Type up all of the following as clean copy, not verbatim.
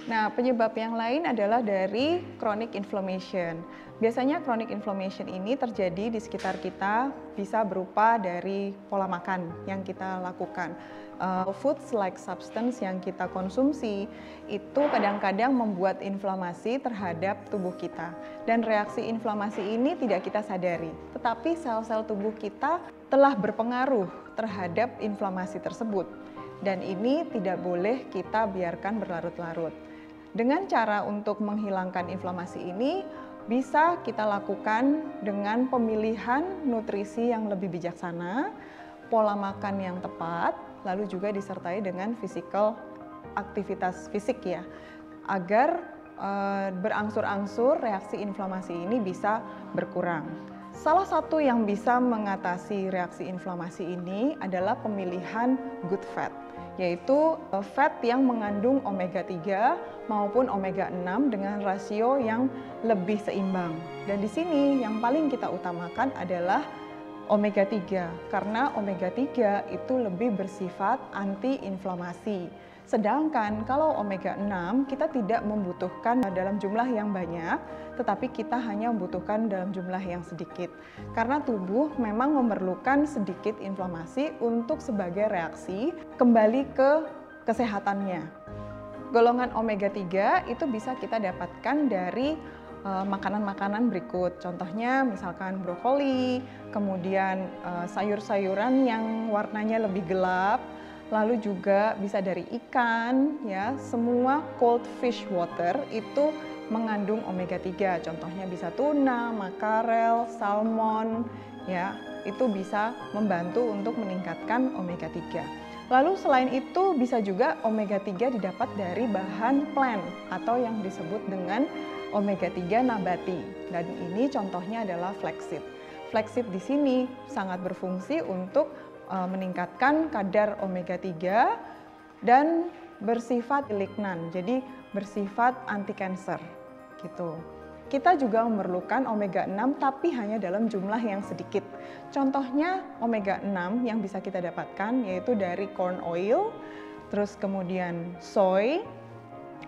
Nah, penyebab yang lain adalah dari chronic inflammation. Biasanya chronic inflammation ini terjadi di sekitar kita, bisa berupa dari pola makan yang kita lakukan. Foods-like substance yang kita konsumsi itu kadang-kadang membuat inflamasi terhadap tubuh kita. Dan reaksi inflamasi ini tidak kita sadari, tetapi sel-sel tubuh kita telah berpengaruh terhadap inflamasi tersebut. Dan ini tidak boleh kita biarkan berlarut-larut. Dengan cara untuk menghilangkan inflamasi ini, bisa kita lakukan dengan pemilihan nutrisi yang lebih bijaksana, pola makan yang tepat, lalu juga disertai dengan aktivitas fisik ya, agar berangsur-angsur reaksi inflamasi ini bisa berkurang. Salah satu yang bisa mengatasi reaksi inflamasi ini adalah pemilihan good fat, yaitu fat yang mengandung omega 3 maupun omega 6 dengan rasio yang lebih seimbang. Dan di sini yang paling kita utamakan adalah omega 3, karena omega 3 itu lebih bersifat anti-inflamasi. Sedangkan kalau omega 6 kita tidak membutuhkan dalam jumlah yang banyak, tetapi kita hanya membutuhkan dalam jumlah yang sedikit. Karena tubuh memang memerlukan sedikit inflamasi untuk sebagai reaksi kembali ke kesehatannya. Golongan omega 3 itu bisa kita dapatkan dari makanan-makanan berikut. Contohnya misalkan brokoli, kemudian sayur-sayuran yang warnanya lebih gelap, lalu juga bisa dari ikan ya. Semua cold fish water itu mengandung omega 3. Contohnya bisa tuna, makarel, salmon ya. Itu bisa membantu untuk meningkatkan omega 3. Lalu selain itu bisa juga omega 3 didapat dari bahan plant atau yang disebut dengan omega 3 nabati. Dan ini contohnya adalah flaxseed. Flaxseed di sini sangat berfungsi untuk meningkatkan kadar omega 3 dan bersifat lignan, jadi bersifat anti kanker gitu. Kita juga memerlukan omega 6 tapi hanya dalam jumlah yang sedikit. Contohnya omega 6 yang bisa kita dapatkan yaitu dari corn oil, terus kemudian soy,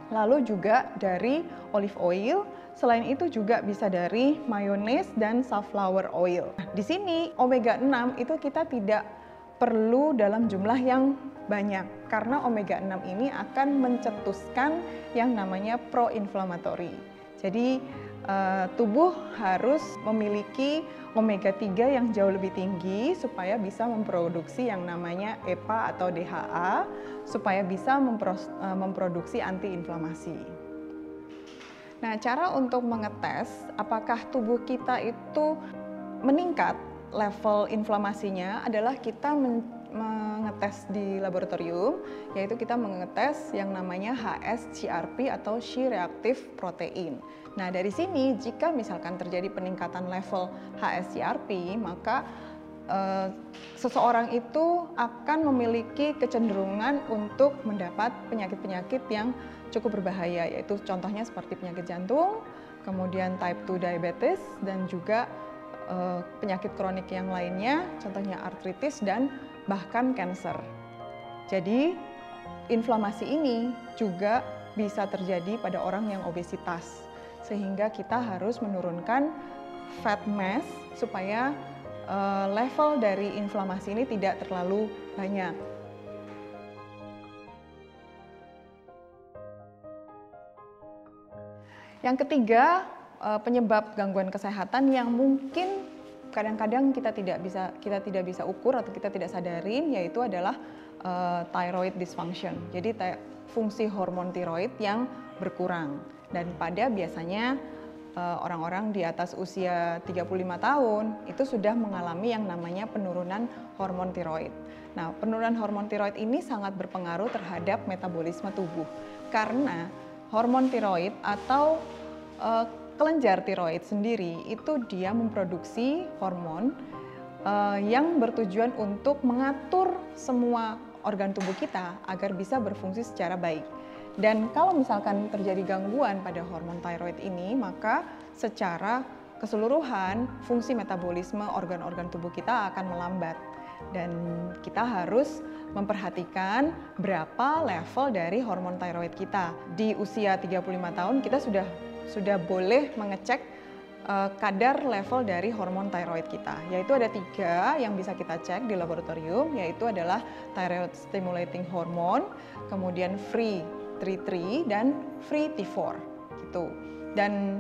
lalu juga dari olive oil. Selain itu juga bisa dari mayones dan safflower oil. Di sini omega 6 itu kita tidak perlu dalam jumlah yang banyak karena omega 6 ini akan mencetuskan yang namanya pro-inflammatory. Jadi tubuh harus memiliki omega 3 yang jauh lebih tinggi supaya bisa memproduksi yang namanya EPA atau DHA supaya bisa memproduksi antiinflamasi. Nah, cara untuk mengetes apakah tubuh kita itu meningkat level inflamasinya adalah kita mengetes di laboratorium, yaitu kita mengetes yang namanya HSCRP atau C-reactive protein. Nah, dari sini jika misalkan terjadi peningkatan level HSCRP, maka seseorang itu akan memiliki kecenderungan untuk mendapat penyakit-penyakit yang cukup berbahaya, yaitu contohnya seperti penyakit jantung, kemudian type 2 diabetes, dan juga penyakit kronik yang lainnya, contohnya artritis dan bahkan kanker. Jadi, inflamasi ini juga bisa terjadi pada orang yang obesitas, sehingga kita harus menurunkan fat mass supaya level dari inflamasi ini tidak terlalu banyak. Yang ketiga, penyebab gangguan kesehatan yang mungkin kadang-kadang kita tidak bisa ukur atau kita tidak sadarin, yaitu adalah thyroid dysfunction. Jadi fungsi hormon tiroid yang berkurang. Dan pada biasanya orang-orang di atas usia 35 tahun itu sudah mengalami yang namanya penurunan hormon tiroid. Nah, penurunan hormon tiroid ini sangat berpengaruh terhadap metabolisme tubuh karena hormon tiroid atau kelenjar tiroid sendiri itu dia memproduksi hormon yang bertujuan untuk mengatur semua organ tubuh kita agar bisa berfungsi secara baik. Dan kalau misalkan terjadi gangguan pada hormon tiroid ini, maka secara keseluruhan fungsi metabolisme organ-organ tubuh kita akan melambat. Dan kita harus memperhatikan berapa level dari hormon tiroid kita. Di usia 35 tahun kita sudah boleh mengecek kadar level dari hormon tiroid kita. Yaitu ada 3 yang bisa kita cek di laboratorium, yaitu adalah thyroid stimulating hormone, kemudian free T3 dan free T4 gitu. Dan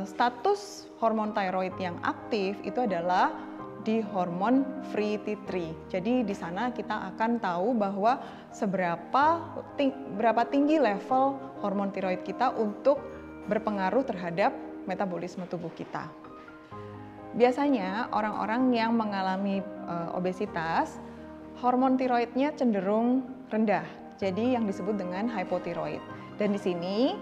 status hormon tiroid yang aktif itu adalah di hormon free T3. Jadi di sana kita akan tahu bahwa berapa tinggi level hormon tiroid kita untuk berpengaruh terhadap metabolisme tubuh kita. Biasanya orang-orang yang mengalami obesitas, hormon tiroidnya cenderung rendah. Jadi yang disebut dengan hypothyroid. Dan di sini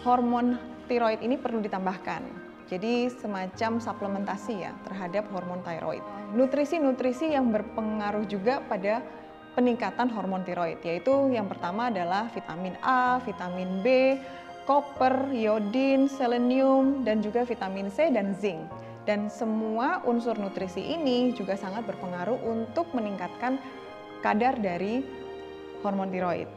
hormon tiroid ini perlu ditambahkan. Jadi semacam suplementasi ya terhadap hormon tiroid. Nutrisi-nutrisi yang berpengaruh juga pada peningkatan hormon tiroid, yaitu yang pertama adalah vitamin A, vitamin B, koper, iodin, selenium, dan juga vitamin C dan zinc. Dan semua unsur nutrisi ini juga sangat berpengaruh untuk meningkatkan kadar dari hormon tiroid.